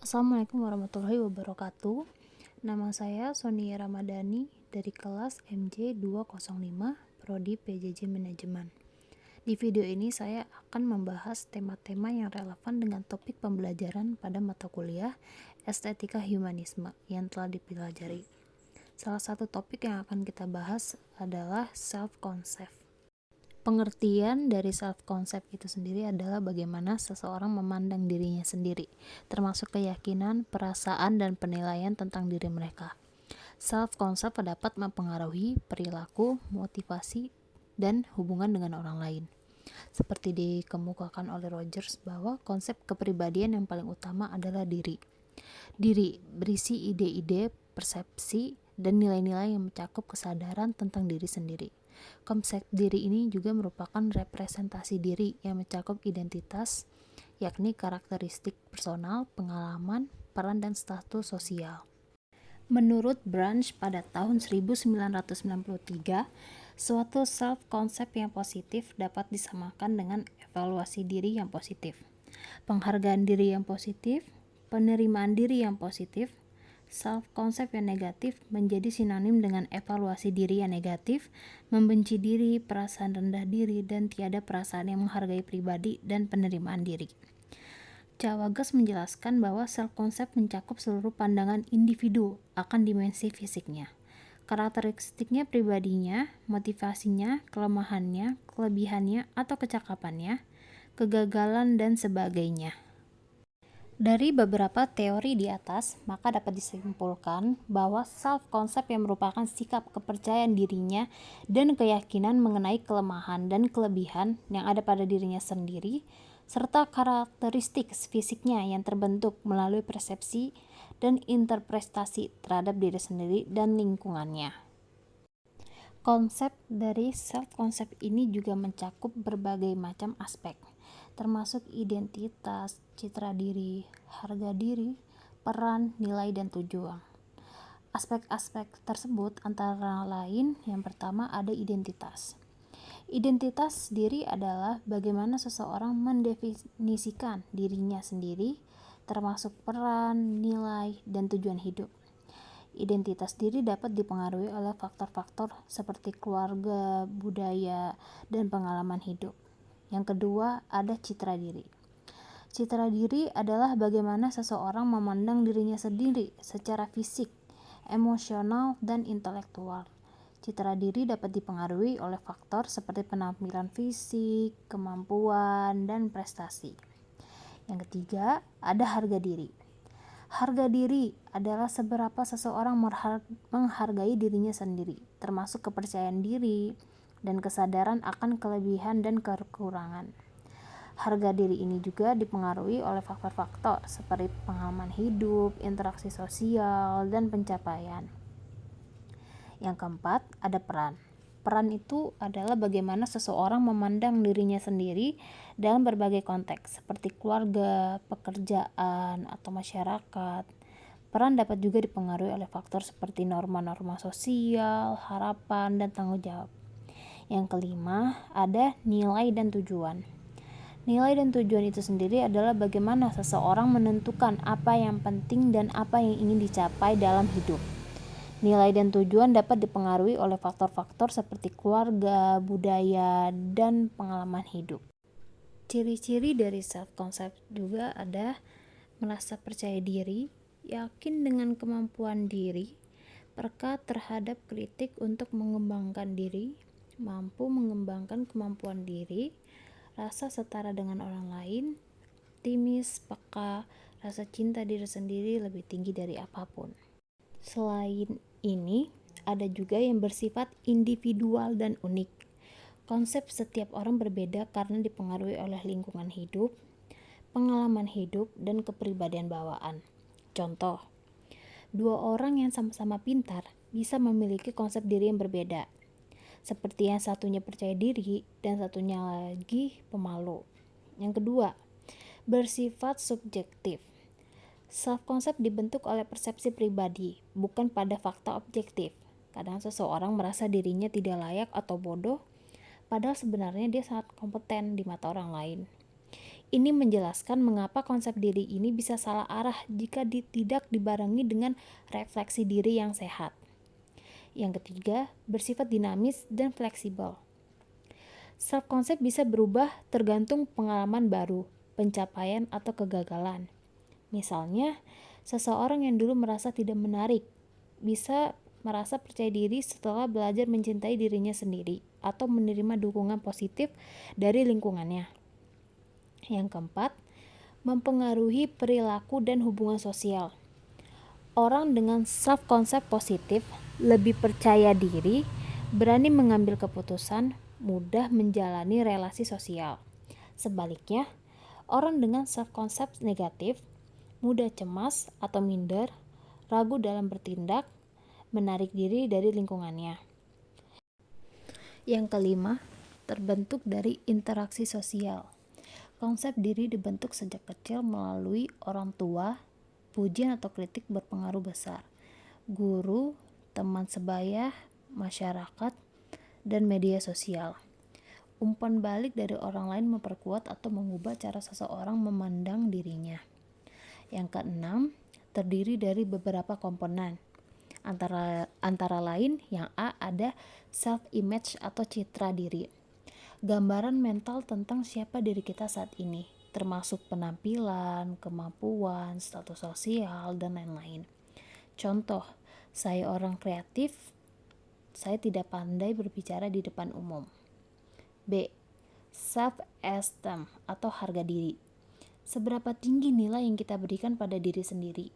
Assalamualaikum warahmatullahi wabarakatuh. Nama saya Sonia Ramadhani dari kelas MJ 205 Prodi PJJ Manajemen. Di video ini saya akan membahas tema-tema yang relevan dengan topik pembelajaran pada mata kuliah Estetika Humanisme yang telah dipelajari. Salah satu topik yang akan kita bahas adalah self-concept. Pengertian dari self-concept itu sendiri adalah bagaimana seseorang memandang dirinya sendiri, termasuk keyakinan, perasaan, dan penilaian tentang diri mereka. Self-concept dapat mempengaruhi perilaku, motivasi, dan hubungan dengan orang lain. Seperti dikemukakan oleh Rogers bahwa konsep kepribadian yang paling utama adalah diri. Diri berisi ide-ide, persepsi, dan nilai-nilai yang mencakup kesadaran tentang diri sendiri. Konsep diri ini juga merupakan representasi diri yang mencakup identitas, yakni karakteristik personal, pengalaman, peran, dan status sosial. Menurut Branch pada tahun 1993, suatu self-concept yang positif dapat disamakan dengan evaluasi diri yang positif, penghargaan diri yang positif, penerimaan diri yang positif. Self-concept yang negatif menjadi sinonim dengan evaluasi diri yang negatif, membenci diri, perasaan rendah diri, dan tiada perasaan yang menghargai pribadi dan penerimaan diri. Cawages menjelaskan bahwa self-concept mencakup seluruh pandangan individu akan dimensi fisiknya, karakteristiknya pribadinya, motivasinya, kelemahannya, kelebihannya atau kecakapannya, kegagalan, dan sebagainya. Dari beberapa teori di atas, maka dapat disimpulkan bahwa self-concept yang merupakan sikap kepercayaan dirinya dan keyakinan mengenai kelemahan dan kelebihan yang ada pada dirinya sendiri, serta karakteristik fisiknya yang terbentuk melalui persepsi dan interpretasi terhadap diri sendiri dan lingkungannya. Konsep dari self-concept ini juga mencakup berbagai macam aspek, termasuk identitas, citra diri, harga diri, peran, nilai, dan tujuan. Aspek-aspek tersebut antara lain yang pertama ada identitas. Identitas diri adalah bagaimana seseorang mendefinisikan dirinya sendiri, termasuk peran, nilai, dan tujuan hidup. Identitas diri dapat dipengaruhi oleh faktor-faktor seperti keluarga, budaya, dan pengalaman hidup. Yang kedua, ada citra diri. Citra diri adalah bagaimana seseorang memandang dirinya sendiri secara fisik, emosional, dan intelektual. Citra diri dapat dipengaruhi oleh faktor seperti penampilan fisik, kemampuan, dan prestasi. Yang ketiga, ada harga diri. Harga diri adalah seberapa seseorang menghargai dirinya sendiri, termasuk kepercayaan diri dan kesadaran akan kelebihan dan kekurangan. Harga diri ini juga dipengaruhi oleh faktor-faktor seperti pengalaman hidup, interaksi sosial, dan pencapaian. Yang keempat, ada peran. Peran itu adalah bagaimana seseorang memandang dirinya sendiri dalam berbagai konteks, seperti keluarga, pekerjaan, atau masyarakat. Peran dapat juga dipengaruhi oleh faktor seperti norma-norma sosial, harapan, dan tanggung jawab. Yang kelima, ada nilai dan tujuan. Nilai dan tujuan itu sendiri adalah bagaimana seseorang menentukan apa yang penting dan apa yang ingin dicapai dalam hidup. Nilai dan tujuan dapat dipengaruhi oleh faktor-faktor seperti keluarga, budaya, dan pengalaman hidup. Ciri-ciri dari self-concept juga ada merasa percaya diri, yakin dengan kemampuan diri, peka terhadap kritik untuk mengembangkan diri, mampu mengembangkan kemampuan diri, rasa setara dengan orang lain, optimis, peka, rasa cinta diri sendiri lebih tinggi dari apapun. Selain ini, ada juga yang bersifat individual dan unik. Konsep setiap orang berbeda karena dipengaruhi oleh lingkungan hidup, pengalaman hidup, dan kepribadian bawaan. Contoh, dua orang yang sama-sama pintar bisa memiliki konsep diri yang berbeda, seperti yang satunya percaya diri dan satunya lagi pemalu. Yang kedua, bersifat subjektif. Self-concept dibentuk oleh persepsi pribadi, bukan pada fakta objektif. Kadang seseorang merasa dirinya tidak layak atau bodoh, padahal sebenarnya dia sangat kompeten di mata orang lain. Ini menjelaskan mengapa konsep diri ini bisa salah arah jika tidak dibarengi dengan refleksi diri yang sehat. Yang ketiga, bersifat dinamis dan fleksibel. Self-concept bisa berubah tergantung pengalaman baru, pencapaian atau kegagalan. Misalnya, seseorang yang dulu merasa tidak menarik bisa merasa percaya diri setelah belajar mencintai dirinya sendiri atau menerima dukungan positif dari lingkungannya. Yang keempat, mempengaruhi perilaku dan hubungan sosial. Orang dengan self-concept positif lebih percaya diri, berani mengambil keputusan, mudah menjalani relasi sosial. Sebaliknya, orang dengan self-concept negatif mudah cemas atau minder, ragu dalam bertindak, menarik diri dari lingkungannya. Yang kelima, terbentuk dari interaksi sosial. Konsep diri dibentuk sejak kecil melalui orang tua. Pujian atau kritik berpengaruh besar. Guru, teman sebaya, masyarakat, dan media sosial. Umpan balik dari orang lain memperkuat atau mengubah cara seseorang memandang dirinya. Yang keenam, terdiri dari beberapa komponen. Antara lain, yang A ada self-image atau citra diri. Gambaran mental tentang siapa diri kita saat ini, termasuk penampilan, kemampuan, status sosial, dan lain-lain. Contoh, saya orang kreatif, saya tidak pandai berbicara di depan umum. B. Self-esteem atau harga diri. Seberapa tinggi nilai yang kita berikan pada diri sendiri,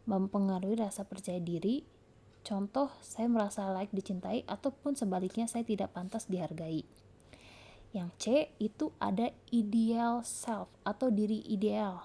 mempengaruhi rasa percaya diri. Contoh, saya merasa layak dicintai ataupun sebaliknya saya tidak pantas dihargai. Yang C itu ada ideal self atau diri ideal.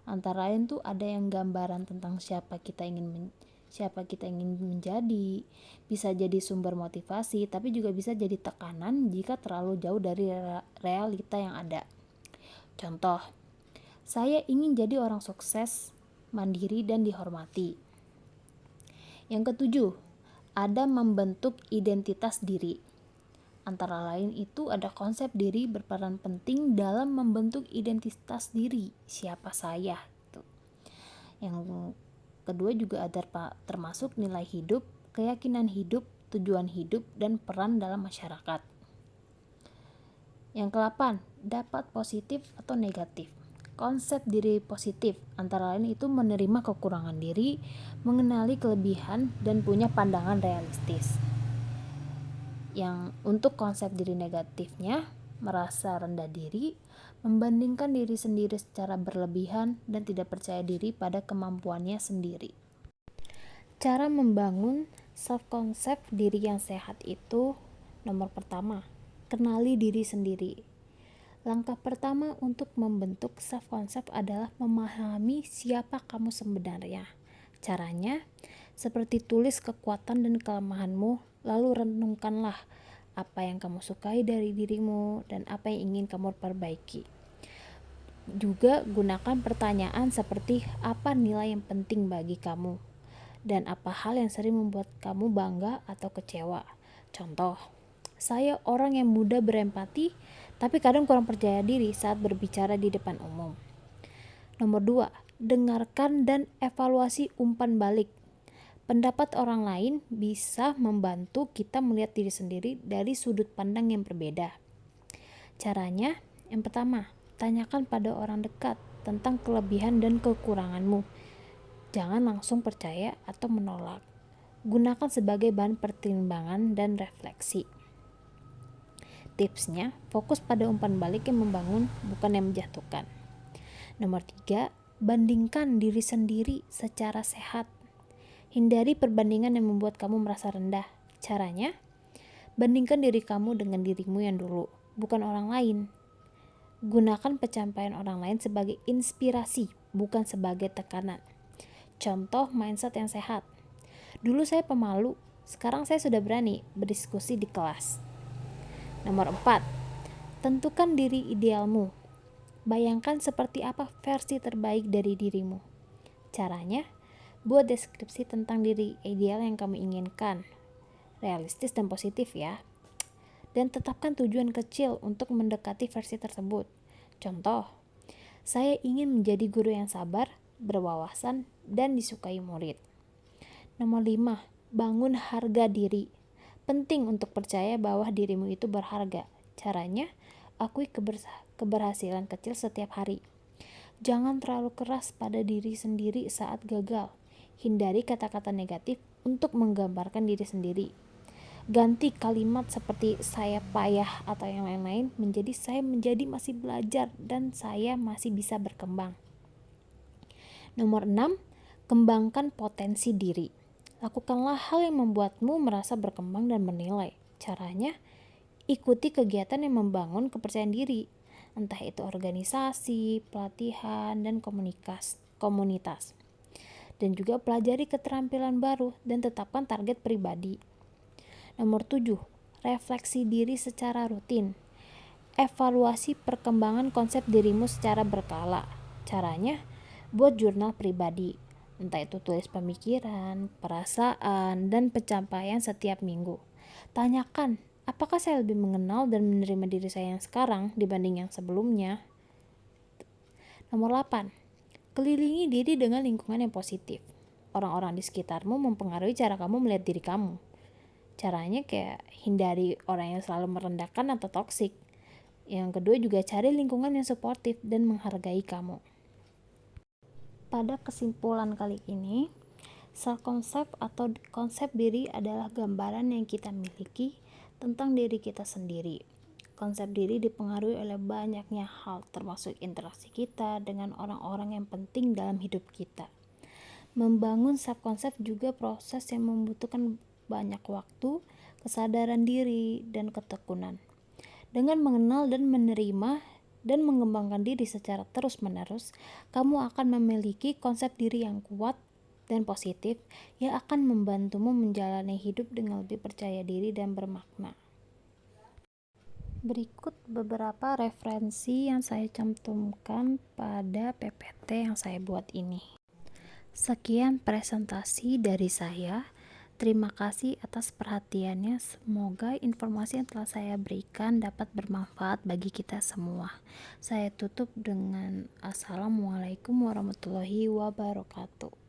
Antara lain tuh ada yang gambaran tentang siapa kita ingin menjadi, bisa jadi sumber motivasi, tapi juga bisa jadi tekanan jika terlalu jauh dari realita yang ada. Contoh, saya ingin jadi orang sukses, mandiri dan dihormati. Yang ketujuh, ada membentuk identitas diri. Antara lain itu ada konsep diri berperan penting dalam membentuk identitas diri, siapa saya. Yang kedua juga ada termasuk nilai hidup, keyakinan hidup, tujuan hidup, dan peran dalam masyarakat. Yang ke-8, dapat positif atau negatif. Konsep diri positif antara lain itu menerima kekurangan diri, mengenali kelebihan, dan punya pandangan realistis. Yang untuk konsep diri negatifnya, merasa rendah diri, membandingkan diri sendiri secara berlebihan, dan tidak percaya diri pada kemampuannya sendiri. Cara membangun self-concept diri yang sehat itu, nomor pertama, kenali diri sendiri. Langkah pertama untuk membentuk self-concept adalah memahami siapa kamu sebenarnya. Caranya, seperti tulis kekuatan dan kelemahanmu, lalu renungkanlah apa yang kamu sukai dari dirimu dan apa yang ingin kamu perbaiki. Juga gunakan pertanyaan seperti apa nilai yang penting bagi kamu dan apa hal yang sering membuat kamu bangga atau kecewa. Contoh, saya orang yang mudah berempati tapi kadang kurang percaya diri saat berbicara di depan umum. Nomor 2, dengarkan dan evaluasi umpan balik. Pendapat orang lain bisa membantu kita melihat diri sendiri dari sudut pandang yang berbeda. Caranya, yang pertama, tanyakan pada orang dekat tentang kelebihan dan kekuranganmu. Jangan langsung percaya atau menolak. Gunakan sebagai bahan pertimbangan dan refleksi. Tipsnya, fokus pada umpan balik yang membangun, bukan yang menjatuhkan. Nomor 3, bandingkan diri sendiri secara sehat. Hindari perbandingan yang membuat kamu merasa rendah. Caranya, bandingkan diri kamu dengan dirimu yang dulu, bukan orang lain. Gunakan pencapaian orang lain sebagai inspirasi, bukan sebagai tekanan. Contoh mindset yang sehat. Dulu saya pemalu, sekarang saya sudah berani berdiskusi di kelas. Nomor 4, tentukan diri idealmu. Bayangkan seperti apa versi terbaik dari dirimu. Caranya, buat deskripsi tentang diri ideal yang kamu inginkan. Realistis dan positif ya. Dan tetapkan tujuan kecil untuk mendekati versi tersebut. Contoh, Saya ingin menjadi guru yang sabar, berwawasan, dan disukai murid. Nomor 5, bangun harga diri. Penting untuk percaya bahwa dirimu itu berharga. Caranya, akui keberhasilan kecil setiap hari. Jangan terlalu keras pada diri sendiri saat gagal. Hindari kata-kata negatif untuk menggambarkan diri sendiri. Ganti kalimat seperti saya payah atau yang lain-lain menjadi saya masih belajar dan saya masih bisa berkembang. Nomor 6, kembangkan potensi diri. Lakukanlah hal yang membuatmu merasa berkembang dan bernilai. Caranya, ikuti kegiatan yang membangun kepercayaan diri, entah itu organisasi, pelatihan, dan komunitas. Dan juga pelajari keterampilan baru dan tetapkan target pribadi. Nomor 7, refleksi diri secara rutin. Evaluasi perkembangan konsep dirimu secara berkala. Caranya, buat jurnal pribadi, entah itu tulis pemikiran, perasaan, dan pencapaian setiap minggu. Tanyakan, apakah saya lebih mengenal dan menerima diri saya yang sekarang dibanding yang sebelumnya? Nomor 8, kelilingi diri dengan lingkungan yang positif. Orang-orang di sekitarmu mempengaruhi cara kamu melihat diri kamu. Caranya kayak hindari orang yang selalu merendahkan atau toksik. Yang kedua juga cari lingkungan yang suportif dan menghargai kamu. Pada kesimpulan kali ini, self-concept atau konsep diri adalah gambaran yang kita miliki tentang diri kita sendiri. Konsep diri dipengaruhi oleh banyaknya hal, termasuk interaksi kita dengan orang-orang yang penting dalam hidup kita. Membangun self-concept juga proses yang membutuhkan banyak waktu, kesadaran diri, dan ketekunan. Dengan mengenal dan menerima dan mengembangkan diri secara terus-menerus, kamu akan memiliki konsep diri yang kuat dan positif yang akan membantumu menjalani hidup dengan lebih percaya diri dan bermakna. Berikut beberapa referensi yang saya cantumkan pada PPT yang saya buat ini. Sekian presentasi dari saya. Terima kasih atas perhatiannya. Semoga informasi yang telah saya berikan dapat bermanfaat bagi kita semua. Saya tutup dengan Assalamualaikum warahmatullahi wabarakatuh.